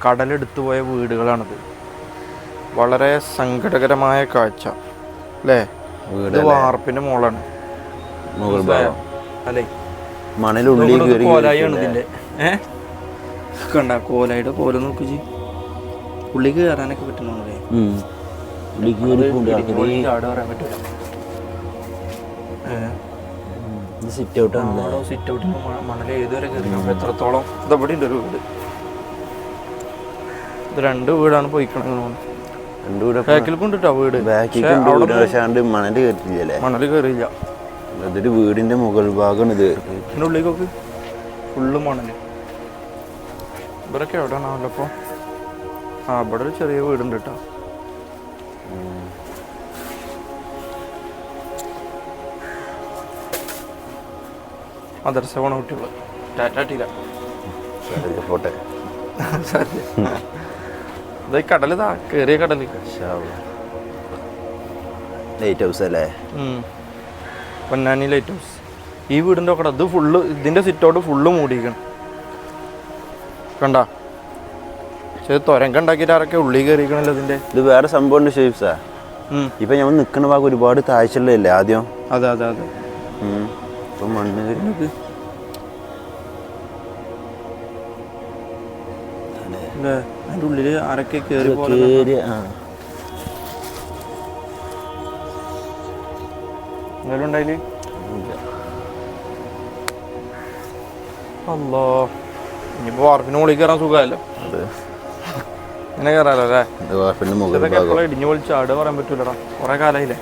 കടലെടുത്തു പോയ വീടുകളാണിത്. വളരെ സങ്കടകരമായ കാഴ്ച അല്ലേ? ഇത് വാർപ്പിന്റെ മോളാണ്, അല്ലേ? കോലായാണ് ഇതിന്റെ. കണ്ട കോലായുടെ കോല നോക്കി, ഉള്ളിക്ക് കയറാനൊക്കെ പറ്റുന്നുണ്ടേ. സിറ്റ് ഔട്ടിന് മണൽ ഏതുവരെ കയറി, എത്രത്തോളം. ഇതവിടെ ഉണ്ട് ഒരു വീട്. ഇത് 2 വീടാണ് പോയിക്കണത്. ബാക്കിൽ കൊണ്ടിട്ടാ വീട്, മണല് കയറിയില്ല. അതൊരു വീടിന്റെ മുകൾ ഭാഗമാണ് ഇത്. ഇതിന്റെ ഉള്ളിലേക്ക് ഫുള്ള് മണല്. ഇവരൊക്കെ എവിടെയാണല്ലോ അപ്പൊ? ഇവിടെ ഒരു ചെറിയ വീടുണ്ട് കേട്ടോ. മദർസ പോണ കുട്ടികള് ടാറ്റാട്ടില്ല. ഇതാ കടല്, കേറിയ കടല്. ലൈറ്റ് ഹൗസ് അല്ലേ? Ponnani light house. ഈ വീടിന്റെ ഒക്കെ ഇത് ഫുള്ള്, ഇതിന്റെ സിറ്റൗട്ട് ഫുള്ള് മൂടിയിരിക്കണം. കണ്ട തൊരങ്ക ഉണ്ടാക്കിയിട്ട് ആരൊക്കെ ഉള്ളിൽ കയറിക്കണല്ലോ ഇതിന്റെ. ഇത് വേറെ സംഭവം ഉണ്ട് ഷെയ്ഫ്സാ. ഇപ്പൊ ഞമ്മൾ നിക്കണ ഭാഗം ഒരുപാട് താഴ്ചയുള്ളതല്ലേ ആദ്യം? അതെ അതെ അതെ. ഇപ്പൊ മണ്ണ് വരുന്നത് അതിന്റെ ഉള്ളില് ആരൊക്കെ കേറി ഉണ്ടായില്. അല്ലോ, ഇനിയിപ്പോ വാർപ്പിന് മുകളിൽ കയറാൻ സുഖമല്ലോ. ഇങ്ങനെ കയറാലോ അല്ലേ? ഇടിഞ്ഞു പൊളിച്ച് ആട് പറയാൻ പറ്റൂലടാ, കുറെ കാലായില്ലേ.